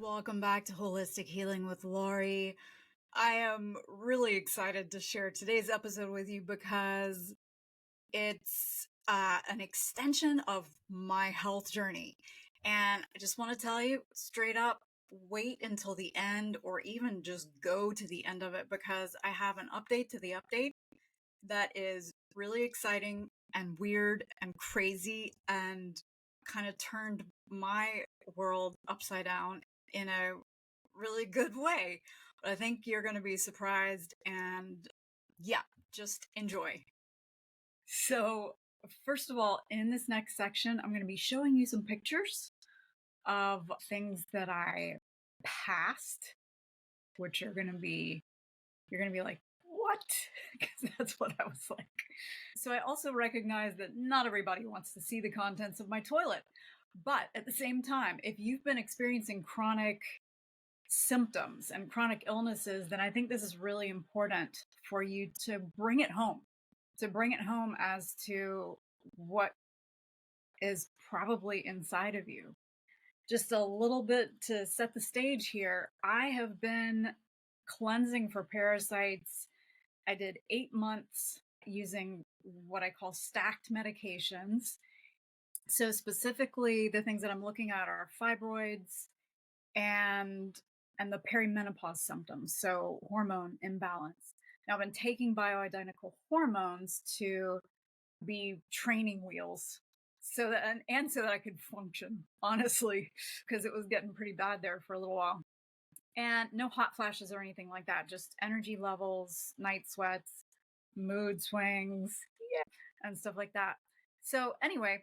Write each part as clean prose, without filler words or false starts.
Welcome back to Holistic Healing with Lorrie. I am really excited to share today's episode with you because it's an extension of my health journey. And I just want to tell you straight up, wait until the end or even just go to the end of it because I have an update to the update that is really exciting and weird and crazy and kind of turned my world upside down in a really good way. But I think you're going to be surprised and yeah, just enjoy. So, first of all, in this next section, I'm going to be showing you some pictures of things that I passed, which are going to be, you're going to be like, what? Because that's what I was like. So I also recognize that not everybody wants to see the contents of my toilet. But at the same time, if you've been experiencing chronic symptoms and chronic illnesses, then I think this is really important for you to bring it home, as to what is probably inside of you. Just a little bit to set the stage here. I have been cleansing for parasites. I did 8 months using what I call stacked medications. So specifically, the things that I'm looking at are fibroids and the perimenopause symptoms, so hormone imbalance. Now, I've been taking bioidentical hormones to be training wheels so that I could function, honestly, because it was getting pretty bad there for a little while. And no hot flashes or anything like that, just energy levels, night sweats, mood swings, and stuff like that. So anyway,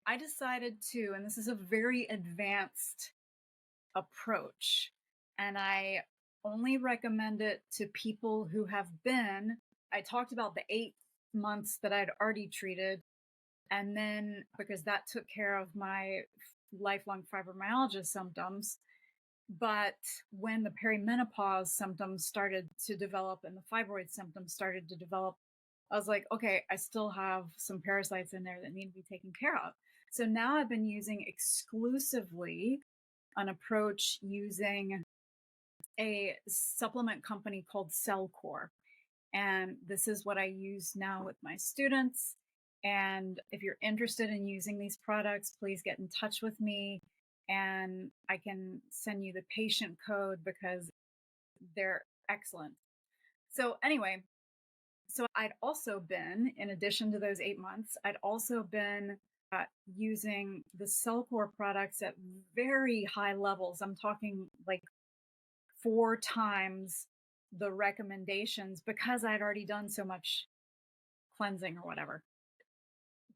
I decided to, and this is a very advanced approach, and I only recommend it to people who have been, I talked about the 8 months that I'd already treated, and then because that took care of my lifelong fibromyalgia symptoms. But when the perimenopause symptoms started to develop and the fibroid symptoms started to develop, I was like, okay, I still have some parasites in there that need to be taken care of. So now I've been using exclusively an approach using a supplement company called Cellcore. And this is what I use now with my students. And if you're interested in using these products, please get in touch with me and I can send you the patient code because they're excellent. So anyway, so I'd also been, in addition to those 8 months, I'd also been using the Cellcore products at very high levels. I'm talking like 4 times the recommendations because I'd already done so much cleansing or whatever.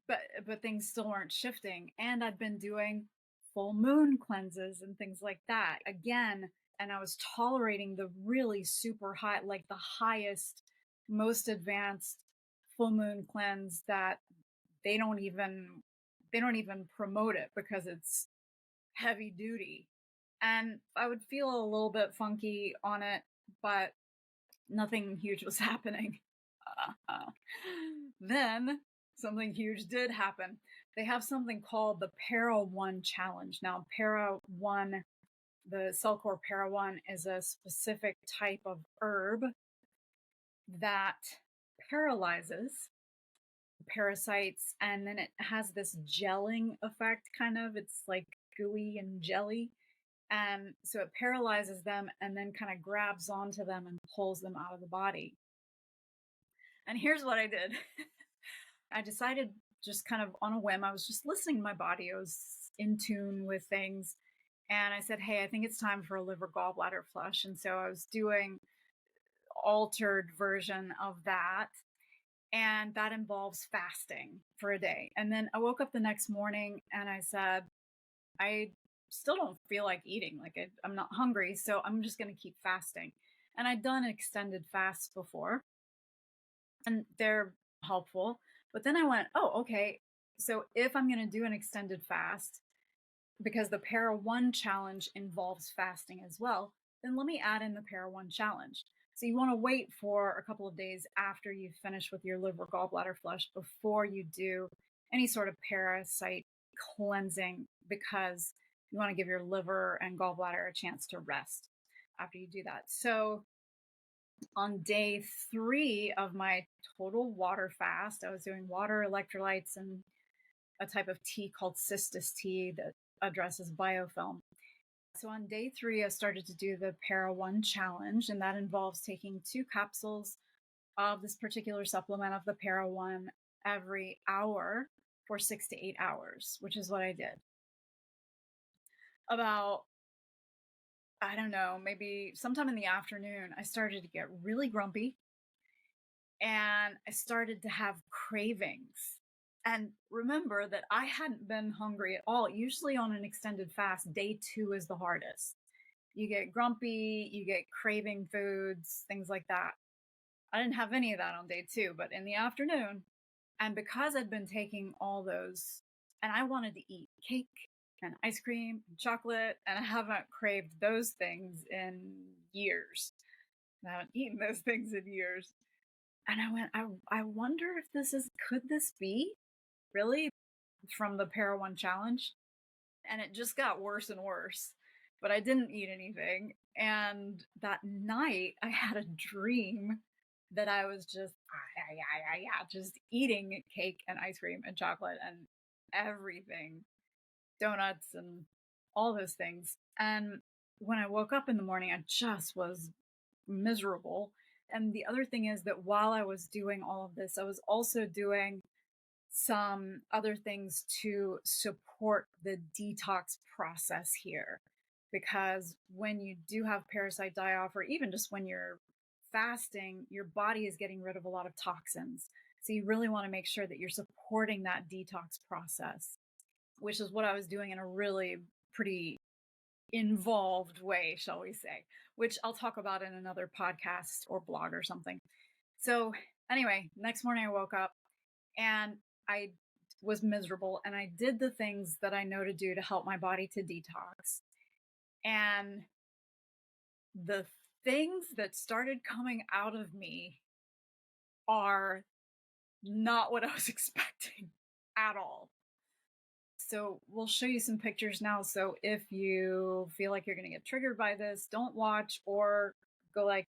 But things still weren't shifting. And I'd been doing full moon cleanses and things like that again. And I was tolerating the really super high, like the highest, most advanced full moon cleanse that they don't even promote it because it's heavy duty. And I would feel a little bit funky on it, but nothing huge was happening. Then something huge did happen. They have something called the Para 1 challenge. Now, Para 1, the Cellcore Para 1 is a specific type of herb that paralyzes parasites, and then it has this gelling effect, kind of. It's like gooey and jelly. And so it paralyzes them and then kind of grabs onto them and pulls them out of the body. And here's what I did. I decided just kind of on a whim, I was just listening to my body. I was in tune with things. And I said, hey, I think it's time for a liver gallbladder flush. And so I was doing altered version of that. And that involves fasting for a day. And then I woke up the next morning and I said, I still don't feel like eating. Like I'm not hungry. So I'm just going to keep fasting. And I'd done extended fasts before and they're helpful. But then I went, oh, okay. So if I'm going to do an extended fast, because the Para 1 challenge involves fasting as well, then let me add in the Para 1 challenge. So you want to wait for a couple of days after you finish with your liver gallbladder flush before you do any sort of parasite cleansing, because you want to give your liver and gallbladder a chance to rest after you do that. So on day 3 of my total water fast, I was doing water, electrolytes, and a type of tea called cistus tea that addresses biofilm. So on day 3, I started to do the Para 1 challenge, and that involves taking 2 capsules of this particular supplement of the Para 1 every hour for 6 to 8 hours, which is what I did. About, I don't know, maybe sometime in the afternoon, I started to get really grumpy and I started to have cravings. And remember that I hadn't been hungry at all. Usually on an extended fast, day 2 is the hardest. You get grumpy, you get craving foods, things like that. I didn't have any of that on day 2, but in the afternoon, and because I'd been taking all those, and I wanted to eat cake and ice cream and chocolate, and I haven't craved those things in years. I haven't eaten those things in years. And I went, I wonder if could this be really from the Para 1 challenge? And it just got worse and worse. But I didn't eat anything. And that night, I had a dream that I was just eating cake and ice cream and chocolate and everything, donuts and all those things. And when I woke up in the morning, I just was miserable. And the other thing is that while I was doing all of this, I was also doing some other things to support the detox process here. Because when you do have parasite die off, or even just when you're fasting, your body is getting rid of a lot of toxins. So you really want to make sure that you're supporting that detox process, which is what I was doing in a really pretty involved way, shall we say, which I'll talk about in another podcast or blog or something. So anyway, next morning I woke up and I was miserable and I did the things that I know to do to help my body to detox. And the things that started coming out of me are not what I was expecting at all. So we'll show you some pictures now. So if you feel like you're going to get triggered by this, don't watch or go like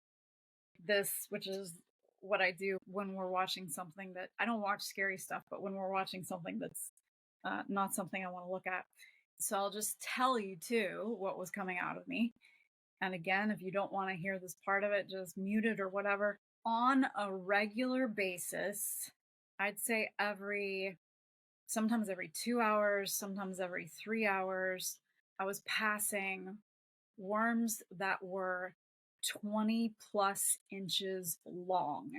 this, which is what I do when we're watching something that I don't watch scary stuff, but when we're watching something that's not something I want to look at. So I'll just tell you too what was coming out of me. And again, if you don't want to hear this part of it, just mute it or whatever. On a regular basis, I'd say sometimes every 2 hours, sometimes every 3 hours, I was passing worms that were 20 plus inches long.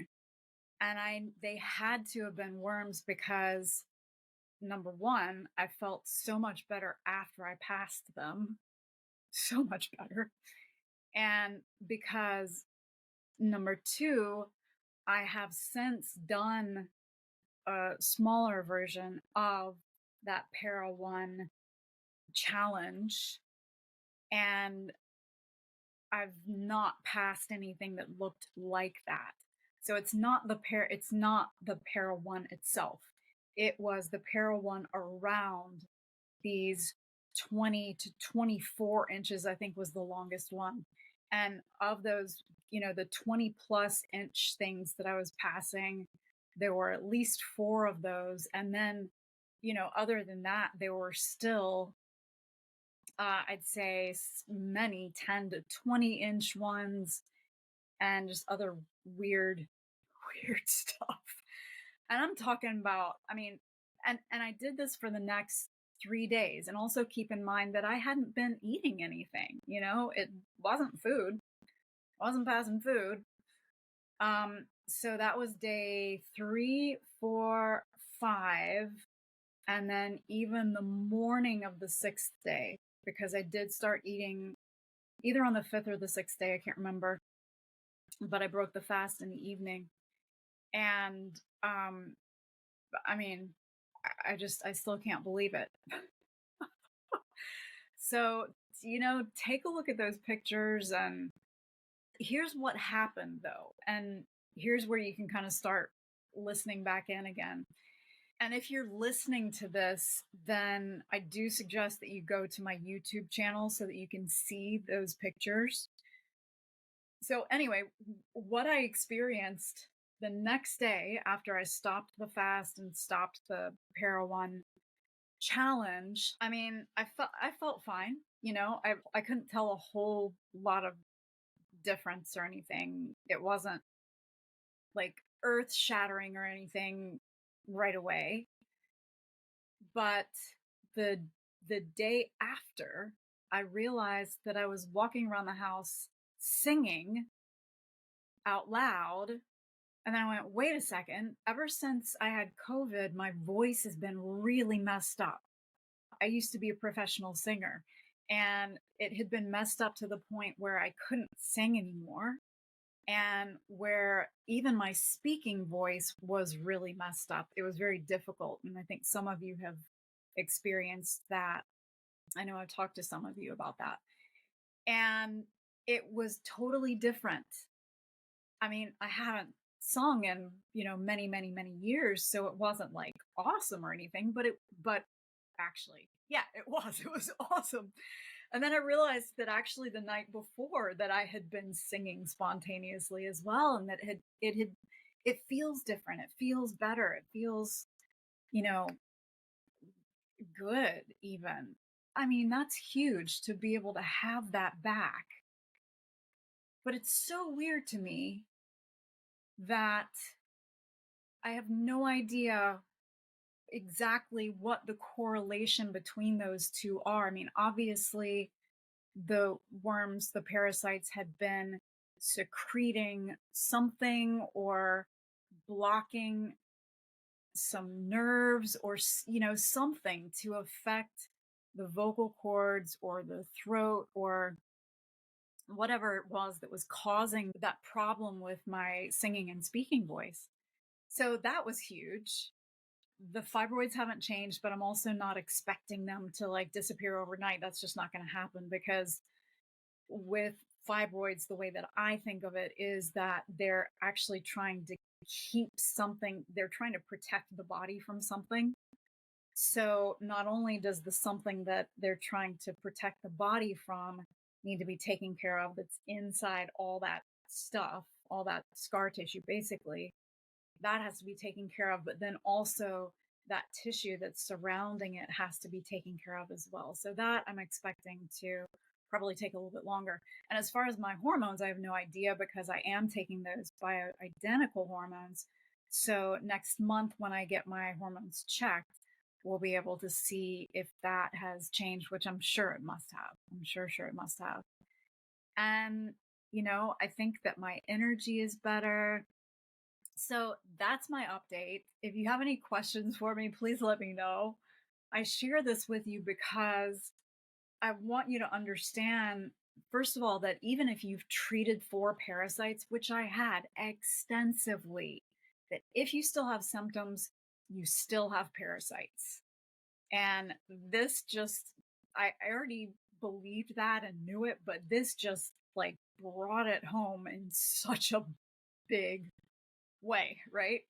And they had to have been worms because number one, I felt so much better after I passed them. So much better. And because number two, I have since done a smaller version of that Para 1 challenge, and I've not passed anything that looked like that. So it's not the Para 1 itself. It was the Para 1 around these 20 to 24 inches, I think was the longest one. And of those, the 20 plus inch things that I was passing, there were at least 4 of those. And then, other than that, there were still, I'd say many 10 to 20 inch ones and just other weird stuff. And I'm talking about, and I did this for the next 3 days. And also keep in mind that I hadn't been eating anything, it wasn't food. I wasn't passing food. So that was day 3, 4, 5. And then even the morning of the 6th day, because I did start eating either on the 5th or the 6th day, I can't remember, but I broke the fast in the evening. And, I still can't believe it. So, take a look at those pictures, and here's what happened though. And here's where you can kind of start listening back in again. And if you're listening to this, then I do suggest that you go to my YouTube channel so that you can see those pictures. So anyway, what I experienced the next day after I stopped the fast and stopped the Para One challenge, I mean, I felt fine. I couldn't tell a whole lot of difference or anything. It wasn't like earth shattering or anything right away. But the day after, I realized that I was walking around the house singing out loud. And then I went, wait a second. Ever since I had COVID, my voice has been really messed up. I used to be a professional singer, and it had been messed up to the point where I couldn't sing anymore, and where even my speaking voice was really messed up. It was very difficult. And I think some of you have experienced that. I know I've talked to some of you about that. And it was totally different. I mean, I haven't sung in, many, many, many years, so it wasn't like awesome or anything, but actually, yeah, it was. It was awesome. And then I realized that actually the night before that I had been singing spontaneously as well, and that it feels different. It feels better. It feels, you know, good even. I mean, that's huge to be able to have that back. But it's so weird to me that I have no idea exactly what the correlation between those two are. I mean, obviously, the worms, the parasites had been secreting something or blocking some nerves or, something to affect the vocal cords or the throat or whatever it was that was causing that problem with my singing and speaking voice. So that was huge. The fibroids haven't changed, but I'm also not expecting them to like disappear overnight. That's just not going to happen, because with fibroids, the way that I think of it is that they're actually trying to keep something, they're trying to protect the body from something. So not only does the something that they're trying to protect the body from need to be taken care of, that's inside all that stuff, all that scar tissue, basically, that has to be taken care of. But then also that tissue that's surrounding it has to be taken care of as well. So that I'm expecting to probably take a little bit longer. And as far as my hormones, I have no idea, because I am taking those bioidentical hormones. So next month, when I get my hormones checked, we'll be able to see if that has changed, which I'm sure it must have. I'm sure it must have. And, I think that my energy is better. So that's my update. If you have any questions for me, please let me know. I share this with you because I want you to understand, first of all, that even if you've treated for parasites, which I had extensively, that if you still have symptoms, you still have parasites. And this just, I already believed that and knew it, but this just like brought it home in such a big way, right?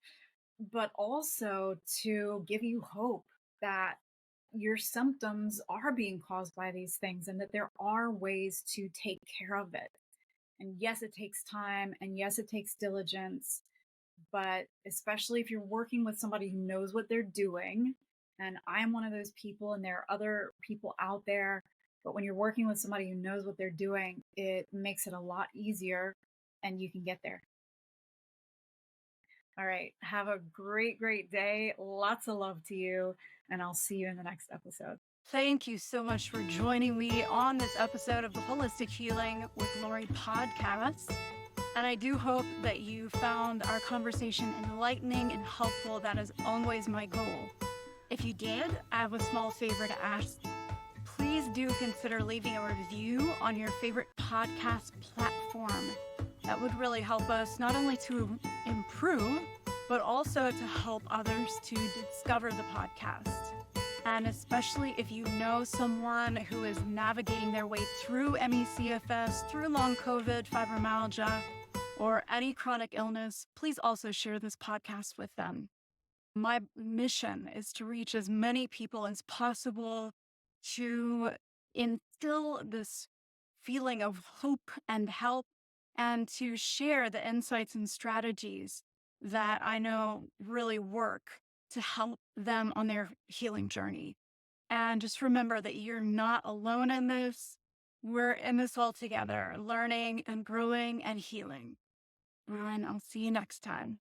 But also to give you hope that your symptoms are being caused by these things and that there are ways to take care of it. And yes, it takes time, and yes, it takes diligence, but especially if you're working with somebody who knows what they're doing, and I'm one of those people, and there are other people out there, but when you're working with somebody who knows what they're doing, it makes it a lot easier and you can get there. All right. Have a great, great day. Lots of love to you. And I'll see you in the next episode. Thank you so much for joining me on this episode of the Holistic Healing with Lorrie podcast. And I do hope that you found our conversation enlightening and helpful. That is always my goal. If you did, I have a small favor to ask. Please do consider leaving a review on your favorite podcast platform. That would really help us not only to improve, but also to help others to discover the podcast. And especially if you know someone who is navigating their way through mecfs, through long COVID, fibromyalgia, or any chronic illness, please also share this podcast with them. My mission is to reach as many people as possible, to instill this feeling of hope and help, and to share the insights and strategies that I know really work to help them on their healing journey. And just remember that you're not alone in this. We're in this all together, learning and growing and healing. And I'll see you next time.